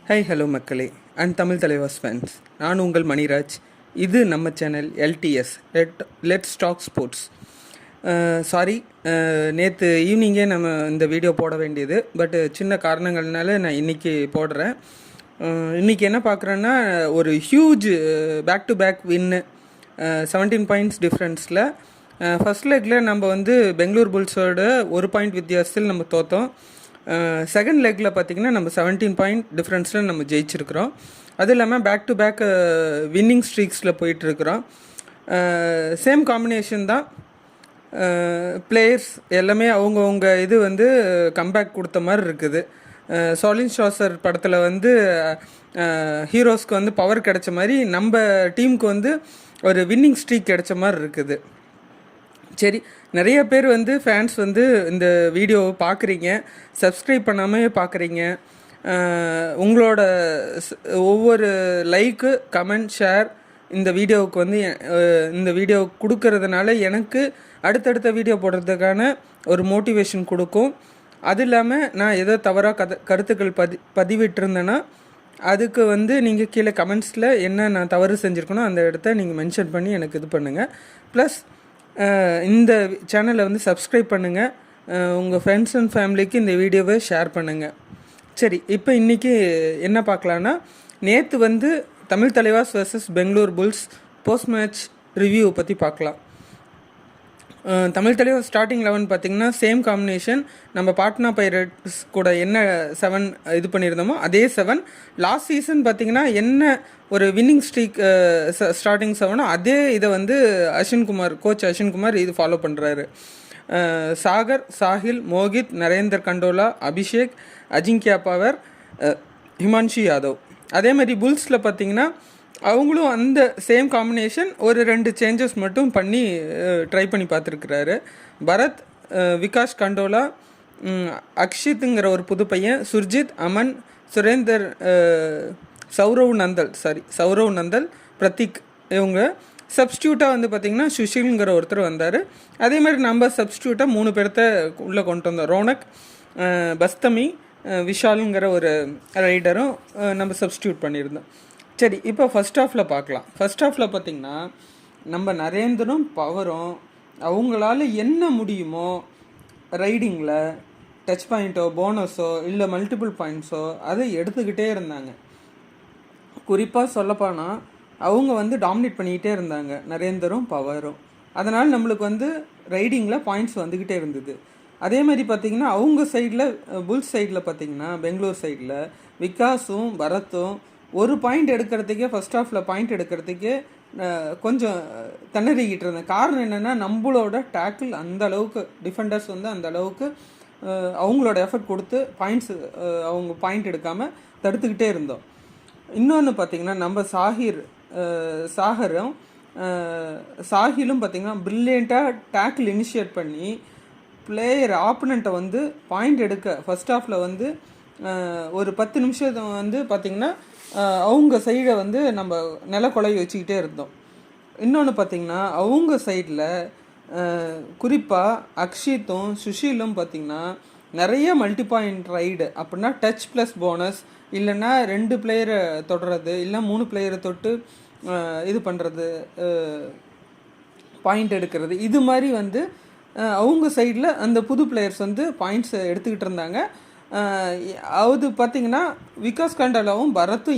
High hello மக்களே and Tamil Thalaivas fans, நான் உங்கள் மணிராஜ். இது நம்ம channel LTS let's talk sports. Sorry, நேற்று ஈவினிங்கே நம்ம இந்த வீடியோ போட வேண்டியது, பட் சின்ன காரணங்கள்னால நான் இன்றைக்கி போடுறேன். இன்றைக்கி என்ன பார்க்குறேன்னா, ஒரு huge back to back win, 17 points டிஃப்ரென்ஸில். ஃபர்ஸ்ட் லெக்கில் நம்ம வந்து பெங்களூர் புல்ஸோட 1 பாயிண்ட் வித்தியாசத்தில் நம்ம தோற்றோம். செகண்ட் லெக்கில் பார்த்திங்கன்னா நம்ம 17 பாயிண்ட் டிஃப்ரென்ஸில் நம்ம ஜெயிச்சிருக்கிறோம். அது இல்லாமல் பேக் டு பேக் வின்னிங் ஸ்ட்ரீக்ஸில் போயிட்டுருக்குறோம். சேம் காம்பினேஷன் தான். பிளேயர்ஸ் எல்லாமே அவங்கவுங்க இது வந்து கம்பேக் கொடுத்த மாதிரி இருக்குது. சாலின் ஷாசர் படத்தில் வந்து ஹீரோஸ்க்கு வந்து பவர் கிடைச்ச மாதிரி நம்ம டீமுக்கு வந்து ஒரு வின்னிங் ஸ்ட்ரீக் கிடைச்ச மாதிரி இருக்குது. சரி, நிறைய பேர் வந்து ஃபேன்ஸ் வந்து இந்த வீடியோவை பார்க்குறீங்க, சப்ஸ்கிரைப் பண்ணாமல் பார்க்குறீங்க. உங்களோட ஒவ்வொரு லைக்கு, கமெண்ட், ஷேர் இந்த வீடியோவுக்கு வந்து இந்த வீடியோ கொடுக்கறதுனால எனக்கு அடுத்தடுத்த வீடியோ போடுறதுக்கான ஒரு மோட்டிவேஷன் கொடுக்கும். அது இல்லாமல் நான் ஏதோ தவறாக கருத்துக்கள் பதிவிட்டிருந்தேன்னா அதுக்கு வந்து நீங்கள் கீழே கமெண்ட்ஸில் என்ன நான் தவறு செஞ்சுருக்கணும் அந்த இடத்த நீங்கள் மென்ஷன் பண்ணி எனக்கு இது பண்ணுங்கள். ப்ளஸ் இந்த சேனலை வந்து சப்ஸ்கிரைப் பண்ணுங்கள். உங்கள் ஃப்ரெண்ட்ஸ் அண்ட் ஃபேமிலிக்கு இந்த வீடியோவை ஷேர் பண்ணுங்கள். சரி, இப்போ இன்றைக்கி என்ன பார்க்கலான்னா, நேற்று வந்து Tamil Thalaivas versus Bengaluru Bulls post match review பற்றி பார்க்கலாம். தமிழ் தலைவர் ஸ்டார்டிங் 11 பார்த்திங்கன்னா சேம் காம்பினேஷன். நம்ம பாட்னா பைரட்ஸ் கூட என்ன 7 இது பண்ணியிருந்தோமோ அதே 7. லாஸ்ட் சீசன் பார்த்திங்கன்னா என்ன ஒரு வின்னிங் ஸ்ட்ரீக் ஸ்டார்டிங் 7 அதே இதை வந்து கோச் அஸ்வின்குமார் இது ஃபாலோ பண்ணுறாரு. Sagar, Sahil, Mohit, Narender gondola, Abhishek, Ajinkya power, Himanshu Yadav. அதே மாதிரி புல்ஸில் பார்த்திங்கன்னா அவங்களும் அந்த சேம் காம்பினேஷன், ஒரு 2 சேஞ்சஸ் மட்டும் பண்ணி ட்ரை பண்ணி பார்த்துருக்குறாரு. பரத், விகாஷ் கண்டோலா, அக்ஷித்துங்கிற ஒரு புது பையன், சுர்ஜித், அமன், சுரேந்தர், சௌரவ் நந்தல், பிரதீக், இவங்க சப்ஸ்டியூட்டாக வந்து பார்த்திங்கன்னா சுஷில்ங்கிற ஒருத்தர் வந்தார். அதே மாதிரி நம்ம சப்ஸ்டியூட்டாக 3 பேர்த்த உள்ளே கொண்டு வந்தோம். ரோனக், பஸ்தமி, விஷாலுங்கிற ஒரு ரைடரும் நம்ம சப்ஸ்டியூட் பண்ணியிருந்தோம். சரி, இப்போ ஃபஸ்ட் ஹாஃபில் பார்க்கலாம். ஃபஸ்ட் ஹாஃபில் பார்த்திங்கன்னா நம்ம நரேந்தரும் பவரும் அவங்களால என்ன முடியுமோ ரைடிங்கில் டச் பாயிண்ட்டோ போனஸோ இல்லை மல்டிபிள் பாயிண்ட்ஸோ அதை எடுத்துக்கிட்டே இருந்தாங்க. குறிப்பாக சொல்லப்போனால் அவங்க வந்து டாமினேட் பண்ணிக்கிட்டே இருந்தாங்க, நரேந்தரும் பவரும். அதனால் நம்மளுக்கு வந்து ரைடிங்கில் பாயிண்ட்ஸ் வந்துக்கிட்டே இருந்தது. அதே மாதிரி பார்த்திங்கன்னா அவங்க சைடில், புல்ஸ் சைடில் பார்த்திங்கன்னா பெங்களூர் சைடில் விகாஸும் பரத்தும் ஒரு பாயிண்ட் எடுக்கிறதுக்கே, ஃபஸ்ட் ஹாஃபில் பாயிண்ட் எடுக்கிறதுக்கே கொஞ்சம் திணறிக்கிட்டு இருந்தேன். காரணம் என்னென்னா, நம்மளோட டேக்கிள் அந்த அளவுக்கு, டிஃபெண்டர்ஸ் வந்து அந்த அளவுக்கு அவங்களோட எஃபர்ட் கொடுத்து அவங்க பாயிண்ட் எடுக்காமல் தடுத்துக்கிட்டே இருந்தோம். இன்னொன்று பார்த்திங்கன்னா நம்ம சாஹிலும் பார்த்திங்கன்னா ப்ரில்லியண்ட்டாக டேக்கிள் இனிஷியேட் பண்ணி பிளேயர் ஆப்பனண்ட்டை வந்து பாயிண்ட் எடுக்க ஃபஸ்ட் ஹாஃபில் வந்து ஒரு 10 நிமிஷம் வந்து பார்த்திங்கன்னா அவங்க சைடை வந்து நம்ம நிலக்கொலை வச்சுக்கிட்டே இருந்தோம். இன்னொன்று பார்த்திங்கன்னா அவங்க சைடில் குறிப்பாக அக்ஷித்தும் சுஷீலும் பார்த்திங்கன்னா நிறைய மல்டி பாயிண்ட் ரைடு, அப்படின்னா டச் ப்ளஸ் போனஸ், இல்லைன்னா 2 பிளேயரை தொடுறது, இல்லை 3 பிளேயரை தொட்டு இது பண்ணுறது, பாயிண்ட் எடுக்கிறது, இது மாதிரி வந்து அவங்க சைடில் அந்த புது பிளேயர்ஸ் வந்து பாயிண்ட்ஸ் எடுத்துக்கிட்டு இருந்தாங்க. அது பார்த்திங்கன்னா விகாஸ் கண்டோலாவும் பரத்தும்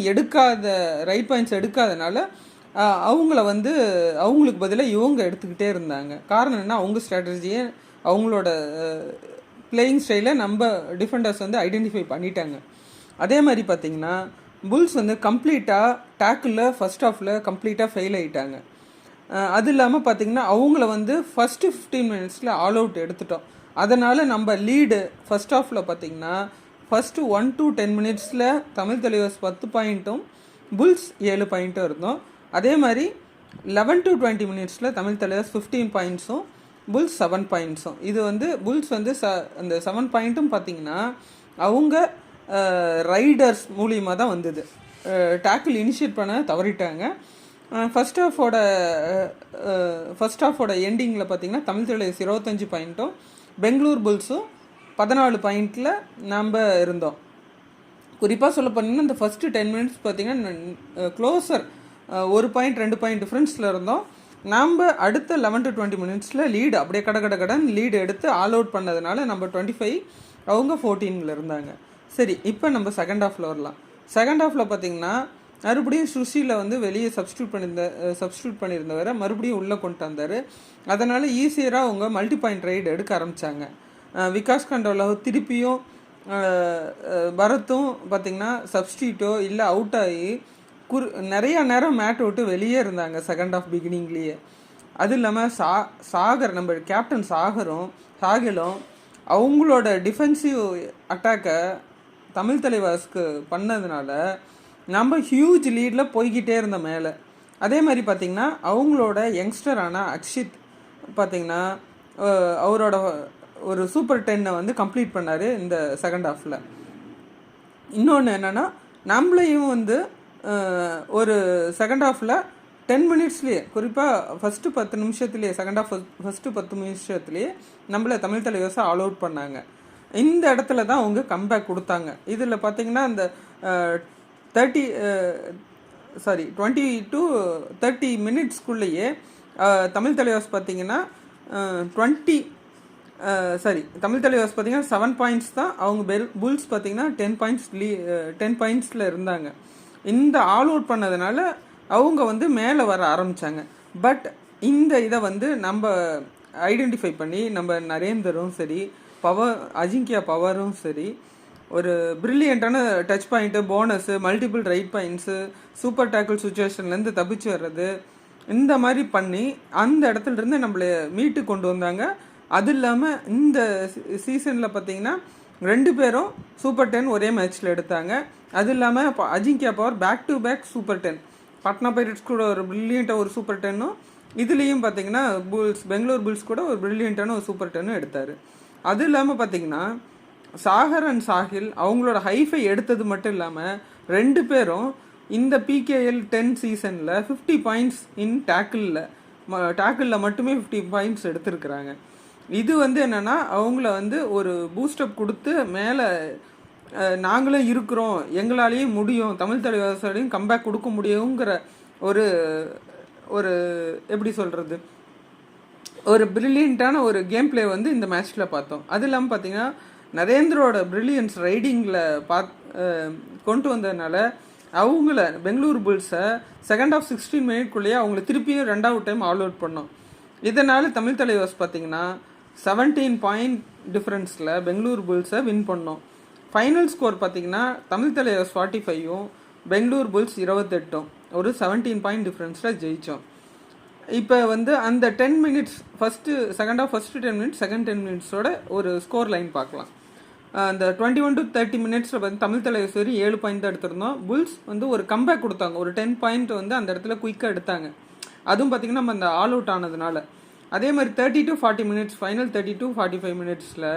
ரைட் பாயிண்ட்ஸ் எடுக்காதனால அவங்கள வந்து அவங்களுக்கு பதிலாக இவங்க எடுத்துக்கிட்டே இருந்தாங்க. காரணம் என்ன, அவங்க ஸ்ட்ராட்டஜியை, அவங்களோட பிளேயிங் ஸ்டைலை நம்ம டிஃபெண்டர்ஸ் வந்து ஐடென்டிஃபை பண்ணிட்டாங்க. அதே மாதிரி பார்த்திங்கன்னா புல்ஸ் வந்து கம்ப்ளீட்டாக டேக்கிளில் ஃபஸ்ட் ஹாஃபில் கம்ப்ளீட்டாக ஃபெயில் ஆகிட்டாங்க. அது இல்லாமல் பார்த்திங்கன்னா அவங்கள வந்து ஃபஸ்ட்டு 15 மினிட்ஸில் ஆல் அவுட் எடுத்துட்டோம். அதனால் நம்ம லீடு ஃபஸ்ட் ஹாஃபில் பார்த்திங்கன்னா ஃபஸ்ட்டு 1 to 10 மினிட்ஸில் தமிழ் தலைவர்ஸ் 10 பாயிண்ட்டும் புல்ஸ் 7 பாயிண்ட்டும் இருந்தோம். அதே மாதிரி 11 to 20 மினிட்ஸில் தமிழ் தலைவர்ஸ் 15 பாயிண்ட்ஸும் புல்ஸ் 7 பாயிண்ட்ஸும். இது வந்து புல்ஸ் வந்து அந்த 7 பாயிண்ட்டும் பார்த்திங்கன்னா அவங்க ரைடர்ஸ் மூலியமாக தான் வந்தது. டேக்கிள் இனிஷியேட் பண்ண தவறிட்டாங்க. ஃபஸ்ட் ஹாஃபோட எண்டிங்கில் பார்த்திங்கன்னா தமிழ் தலைவர்ஸ் 25 பாயிண்ட்டும் பெங்களூர் புல்ஸும் 14 பாயிண்டில் நம்ம இருந்தோம். குறிப்பாக சொல்ல போனீங்கன்னா இந்த ஃபஸ்ட்டு 10 மினிட்ஸ் பார்த்திங்கன்னா க்ளோசர் 1 பாயிண்ட் 2 பாயிண்ட் டிஃப்ரென்ஸில் இருந்தோம். நாம் அடுத்த 11 to 20 மினிட்ஸில் லீடு அப்படியே கடன் லீடு எடுத்து ஆல் அவுட் பண்ணதுனால நம்ம 25, அவங்க 14 இருந்தாங்க. சரி, இப்போ நம்ம செகண்ட் ஹாஃபில் வரலாம். செகண்ட் ஹாஃபில் பார்த்திங்கன்னா மறுபடியும் சுஷியில் வந்து வெளியே சப்ஸ்டியூட் பண்ணியிருந்தவரை மறுபடியும் உள்ளே கொண்டு வந்தார். அதனால் ஈஸியராக அவங்க மல்டி பாயிண்ட் ரைடு எடுக்க ஆரம்பித்தாங்க. விகாஸ் கண்டோலாவோ திருப்பியும் பரத்தும் பார்த்திங்கன்னா சப்ஸ்டியூட்டோ இல்லை அவுட் ஆகி நிறையா நேரம் மேட்டை விட்டு வெளியே இருந்தாங்க செகண்ட் ஹாஃப் பிகினிங்லேயே. அது இல்லாமல் சாகர் நம்ம கேப்டன் சாகிலும் அவங்களோட டிஃபென்சிவ் அட்டாக்கை தமிழ் தலைவாஸ்க்கு பண்ணதுனால நம்ம ஹியூஜ் லீடில் போய்கிட்டே இருந்தோம் மேலே. அதே மாதிரி பார்த்திங்கன்னா அவங்களோட யங்ஸ்டரான அக்ஷித் பார்த்திங்கன்னா அவரோட ஒரு சூப்பர் 10 வந்து கம்ப்ளீட் பண்ணார் இந்த செகண்ட் ஹாஃபில். இன்னொன்று என்னென்னா நம்மளையும் வந்து ஒரு செகண்ட் ஹாஃபில் 10 மினிட்ஸ்லேயே குறிப்பாக ஃபஸ்ட்டு 10 நிமிஷத்துலேயே செகண்ட் ஹாஃப் ஃபஸ்ட்டு 10 நிமிஷத்துலேயே நம்மளை தமிழ் தலைவர்ஸை ஆல் அவுட் பண்ணாங்க. இந்த இடத்துல தான் அவங்க கம்பேக் கொடுத்தாங்க. இதில் பார்த்திங்கன்னா இந்த 20 to 30 மினிட்ஸ்க்குள்ளேயே தமிழ் தலைவர்ஸ் பார்த்திங்கன்னா தமிழ் தலைவர்ஸ் பார்த்திங்கன்னா 7 பாயிண்ட்ஸ் தான், அவங்க புல்ஸ் பார்த்திங்கன்னா 10 பாயிண்ட்ஸில் இருந்தாங்க. இந்த ஆல் அவுட் பண்ணதுனால அவங்க வந்து மேலே வர ஆரம்பித்தாங்க. பட் இந்த இதை வந்து நம்ம ஐடென்டிஃபை பண்ணி நம்ம நரேந்தரும் சரி அஜிங்கியா பவரும் சரி ஒரு ப்ரில்லியண்ட்டான touch point, bonus, multiple raid points, super tackle சுச்சுவேஷன்லேருந்து தப்பிச்சு வர்றது, இந்த மாதிரி பண்ணி அந்த இடத்துலேருந்து நம்மளை மீட்டு கொண்டு வந்தாங்க. அது இல்லாமல் இந்த சீசனில் பார்த்திங்கன்னா 2 பேரும் சூப்பர் 10 ஒரே மேட்ச்சில் எடுத்தாங்க. அது இல்லாமல் Ajinkya Pawar back to back super 10, Patna Pirates கூட ஒரு ப்ரில்லியண்ட்டாக ஒரு சூப்பர் 10ம், இதுலேயும் பார்த்திங்கன்னா பெங்களூர் புல்ஸ் கூட ஒரு ப்ரில்லியண்ட்டான ஒரு சூப்பர் 10ம் எடுத்தார். அது இல்லாமல் பார்த்திங்கன்னா சாகர் அண்ட் சாஹில் அவங்களோட ஹைஃபை எடுத்தது மட்டும் இல்லாமல் 2 பேரும் இந்த PKL 10 சீசனில் 50 பாயிண்ட்ஸ் இன் டேக்கிளில் மட்டுமே 50 பாயிண்ட்ஸ் எடுத்திருக்கிறாங்க. இது வந்து என்னென்னா அவங்கள வந்து ஒரு பூஸ்டப் கொடுத்து மேலே நாங்களும் இருக்கிறோம், எங்களாலேயும் முடியும், தமிழ் தலைவாசாலையும் கம்பேக் கொடுக்க முடியுங்கிற ஒரு ஒரு எப்படி சொல்கிறது ஒரு ப்ரில்லியண்ட்டான ஒரு கேம் பிளே வந்து இந்த மேட்ச்சில் பார்த்தோம். அது இல்லாமல் பார்த்திங்கன்னா நரேந்திரோட ப்ரில்லியன்ஸ் ரைடிங்கில் கொண்டு வந்ததுனால அவங்கள பெங்களூர் புல்ஸை செகண்ட் ஆஃப் 16 மினிட்குள்ளேயே அவங்கள திருப்பியும் 2வது டைம் ஆல் அவுட் பண்ணோம். இதனால் தமிழ் தலைவர்ஸ் பார்த்திங்கன்னா 17 பாயிண்ட் டிஃப்ரென்ஸில் பெங்களூர் புல்ஸை வின் பண்ணோம். ஃபைனல் ஸ்கோர் பார்த்திங்கன்னா தமிழ் தலைவர்ஸ் 45ம் பெங்களூர் புல்ஸ் 28ம் ஒரு 17 பாயிண்ட் டிஃப்ரென்ஸில் ஜெயித்தோம். இப்போ வந்து அந்த 10 minutes second half first 10 minutes second 10 மினிட்ஸோட ஒரு ஸ்கோர் லைன் பார்க்கலாம். அந்த 21 to 30 மினிட்ஸில் வந்து தமிழ் தலைவர் சரி 7 பாயிண்ட் தான் எடுத்திருந்தோம். புல்ஸ் வந்து ஒரு கம்பேக் கொடுத்தாங்க, ஒரு 10 பாயிண்ட் வந்து அந்த இடத்துல குயிக்காக எடுத்தாங்க. அதுவும் பார்த்திங்கன்னா நம்ம அந்த ஆல் அவுட் ஆனதுனால. அதே மாதிரி 30 to 40 மினிட்ஸ் ஃபைனல் 30 to 45 மினிட்ஸில்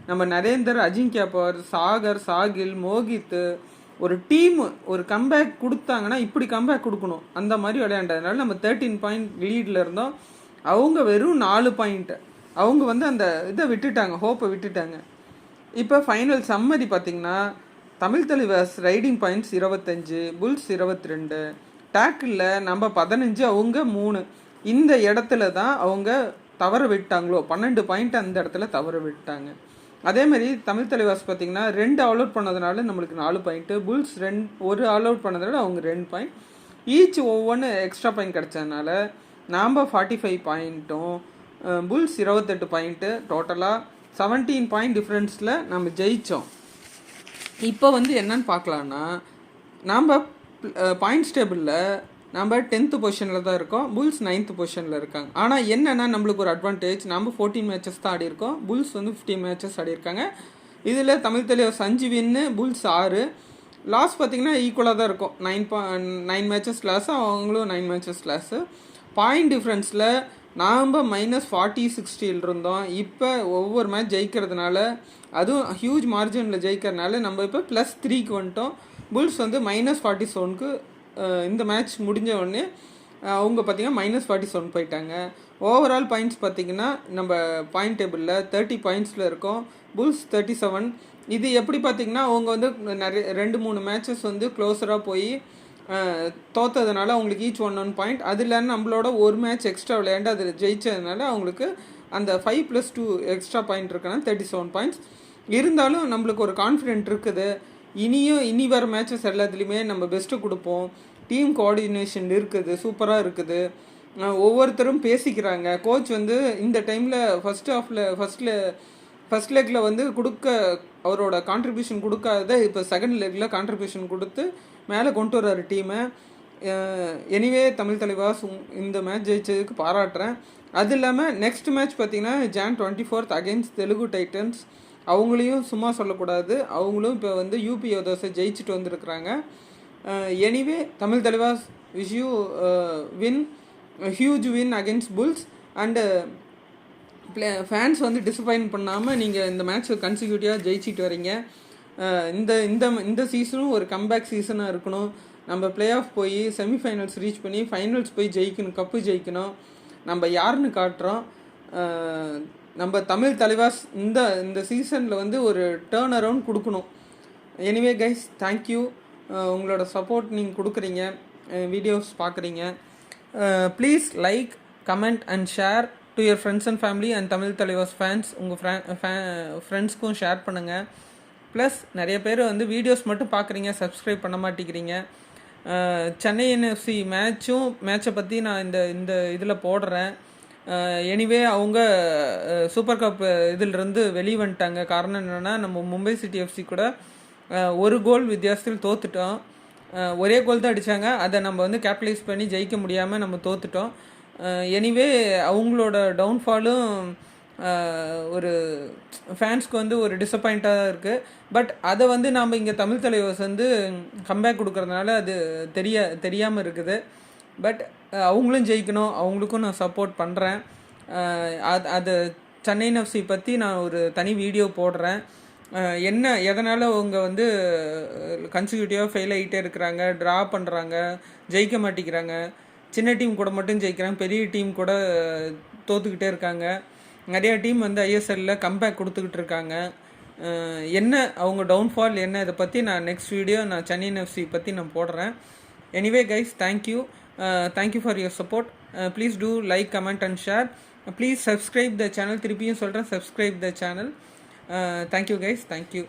நம்ம நரேந்தர், அஜிங்கியா பவர், சாகர், சாகில், மோகித் ஒரு டீம் ஒரு கம்பேக் கொடுத்தாங்கன்னா இப்படி கம்பேக் கொடுக்கணும் அந்த மாதிரி விளையாண்டதுனால நம்ம 13 பாயிண்ட் லீடில் இருந்தோம். அவங்க வெறும் 4 பாயிண்ட் அவங்க வந்து அந்த இதை விட்டுட்டாங்க, ஹோப்பை விட்டுட்டாங்க. இப்போ ஃபைனல் சம்மரி பார்த்திங்கன்னா தமிழ் தலைவர்ஸ் ரைடிங் பாயிண்ட்ஸ் 25, புல்ஸ் 22, டேக்கிளில் நம்ம 15, அவங்க 3. இந்த இடத்துல தான் அவங்க தவற விட்டாங்களோ, 12 பாயிண்ட் அந்த இடத்துல தவற விட்டாங்க. அதேமாதிரி தமிழ் தலைவாஸ் பார்த்திங்கன்னா 2 ஆல் அவுட் பண்ணதுனால நம்மளுக்கு 4 பாயிண்ட்டு, புல்ஸ் 1 ஆல் அவுட் பண்ணதுனால அவங்க 2 பாயிண்ட், ஈச் ஒவ்வொன்று எக்ஸ்ட்ரா பாயிண்ட் கிடச்சதுனால நாம் 45 பாயிண்ட்டும் புல்ஸ் 28 பாயிண்ட்டு, டோட்டலாக 17 பாயிண்ட் டிஃப்ரென்ஸில் நம்ம ஜெயித்தோம். இப்போ வந்து என்னன்னு பார்க்கலான்னா நாம் பாயிண்ட்ஸ் டேபிளில் நம்ம 10th பொசிஷனில் தான் இருக்கோம், புல்ஸ் 9th பொசிஷனில் இருக்காங்க. ஆனால் என்னென்னா நம்மளுக்கு ஒரு அட்வான்டேஜ், நம்ம 14 மேட்சஸ் தான் ஆடி இருக்கோம், புல்ஸ் வந்து 15 மேட்சஸ் ஆடி இருக்காங்க. இதில் தமிழ் தலைவர் 5 வின்னு, புல்ஸ் 6, லாஸ் பார்த்திங்கன்னா ஈக்குவலாக தான் இருக்கும். 9 மேட்சஸ் லாஸு, அவங்களும் 9 மேட்சஸ் லாஸு. பாயிண்ட் டிஃப்ரென்ஸில் நாம் -40-60 இருந்தோம். இப்போ ஒவ்வொரு மேட்ச் ஜெயிக்கிறதுனால, அதுவும் ஹியூஜ் மார்ஜினில் ஜெயிக்கிறதுனால நம்ம இப்போ +3க்கு வந்துட்டோம். புல்ஸ் வந்து -47க்கு இந்த மேட்ச் முடிஞ்ச உடனே அவங்க பார்த்திங்கன்னா -47 போயிட்டாங்க. ஓவரால் பாயிண்ட்ஸ் பார்த்திங்கன்னா நம்ம பாயிண்ட் டேபிளில் 30 பாயிண்ட்ஸில் இருக்கோம். புல்ஸ் 37. இது எப்படி பார்த்திங்கன்னா அவங்க வந்து நிறைய 2-3 மேட்சஸ் வந்து க்ளோஸராக போய் தோற்றதுனால அவங்களுக்கு ஈச் 1 பாயிண்ட். அது இல்லைன்னு நம்மளோட ஒரு மேட்ச் எக்ஸ்ட்ரா விளையாண்டு அதில் ஜெயித்ததுனால அவங்களுக்கு அந்த 5+2 எக்ஸ்ட்ரா பாயிண்ட் இருக்குன்னா 37 பாயிண்ட்ஸ். இருந்தாலும் நம்மளுக்கு ஒரு கான்ஃபிடென்ட் இருக்குது. இனி வர மேட்சஸ் எல்லாத்துலேயுமே நம்ம பெஸ்ட்டு கொடுப்போம். டீம் கோஆர்டினேஷன் இருக்குது, சூப்பராக இருக்குது. ஒவ்வொருத்தரும் பேசிக்கிறாங்க. கோச் வந்து இந்த டைமில் ஃபஸ்ட் லெக்கில் வந்து அவரோட கான்ட்ரிபியூஷன் கொடுக்காத இப்போ செகண்ட் லெக்கில் கான்ட்ரிபியூஷன் கொடுத்து மேலே கொண்டு வர்றாரு டீமை. எனிவே தமிழ் தலைவாஸ் இந்த மேட்ச் ஜெயிச்சதுக்கு பாராட்டுறேன். அது இல்லாமல் நெக்ஸ்ட் மேட்ச் பார்த்திங்கன்னா Jan 24 அகெயின்ஸ்ட் தெலுங்கு டைட்டன்ஸ். அவங்களையும் சும்மா சொல்லக்கூடாது. அவங்களும் இப்போ வந்து யூபி யோதாஸை ஜெயிச்சுட்டு வந்திருக்கிறாங்க. Anyway Tamil Thalaivas wish you huge win against Bulls. And fans வந்து டிசப்பாயின்ட் பண்ணாமல் நீங்கள் இந்த மேட்ச்சை கன்சிக்யூட்டிவாக ஜெயிச்சிட்டு வரீங்க. இந்த சீசனும் ஒரு கம்பேக் சீசனாக இருக்கணும். நம்ம பிளே ஆஃப் போய் செமிஃபைனல்ஸ் ரீச் பண்ணி ஃபைனல்ஸ் போய் ஜெயிக்கணும், கப்பு ஜெயிக்கணும். நம்ம யாருன்னு காட்டுறோம். நம்ம தமிழ் தலைவாஸ் இந்த சீசனில் வந்து ஒரு டேர்ன் அரவுண்ட் கொடுக்கணும். Anyway guys, thank you. உங்களோட சப்போர்ட் நீங்கள் கொடுக்குறீங்க, வீடியோஸ் பார்க்குறீங்க. Please like, comment and share to your friends and family and Tamil Thalaivas fans. உங்கள் ஃப்ரெண்ட்ஸ்க்கும் ஷேர் பண்ணுங்கள். ப்ளஸ் நிறைய பேர் வந்து வீடியோஸ் மட்டும் பார்க்குறீங்க, சப்ஸ்கிரைப் பண்ண மாட்டேங்கிறீங்க. சென்னை NFC மேட்சை பற்றி நான் இந்த இதில் போடுறேன். எனிவே அவங்க சூப்பர் கப் இதிலிருந்து வெளியே வந்துட்டாங்க. காரணம் என்னென்னா, நம்ம மும்பை சிட்டி FC கூட 1 கோல் வித்தியாசத்தில் தோற்றுட்டோம். ஒரே கோல் தான் அடித்தாங்க. அதை நம்ம வந்து கேபிட்டலைஸ் பண்ணி ஜெயிக்க முடியாமல் நம்ம தோற்றுட்டோம். எனிவே அவங்களோட டவுன்ஃபாலும் ஒரு ஃபேன்ஸ்க்கு வந்து ஒரு டிசப்பாயிண்ட்டாக இருக்குது. பட் அதை வந்து நாம் இங்கே தமிழ் தலைவர்ஸ் வந்து கம்பேக் கொடுக்குறதுனால அது தெரியாமல் இருக்குது. பட் அவங்களும் ஜெயிக்கணும், அவங்களுக்கும் நான் சப்போர்ட் பண்ணுறேன். அது சென்னை NFC பற்றி நான் ஒரு தனி வீடியோ போடுறேன். எதனால் அவங்க வந்து கன்சிக்யூட்டிவாக ஃபெயில் ஆகிட்டே இருக்கிறாங்க, ட்ரா பண்ணுறாங்க, ஜெயிக்க மாட்டேங்கிறாங்க. சின்ன டீம் கூட மட்டும் ஜெயிக்கிறாங்க, பெரிய டீம் கூட தோற்றுக்கிட்டே இருக்காங்க. நிறையா டீம் வந்து ISLல கம்பேக் கொடுத்துக்கிட்டு இருக்காங்க. அவங்க டவுன்ஃபால் என்ன, இதை பற்றி நான் நெக்ஸ்ட் வீடியோ நான் சென்னை NFC பற்றி நான் போடுறேன். Anyway guys, thank you for your support. Please do like, comment and share. Please subscribe the channel. திருப்பியும் சொல்கிறேன், subscribe the channel. Thank you guys, thank you.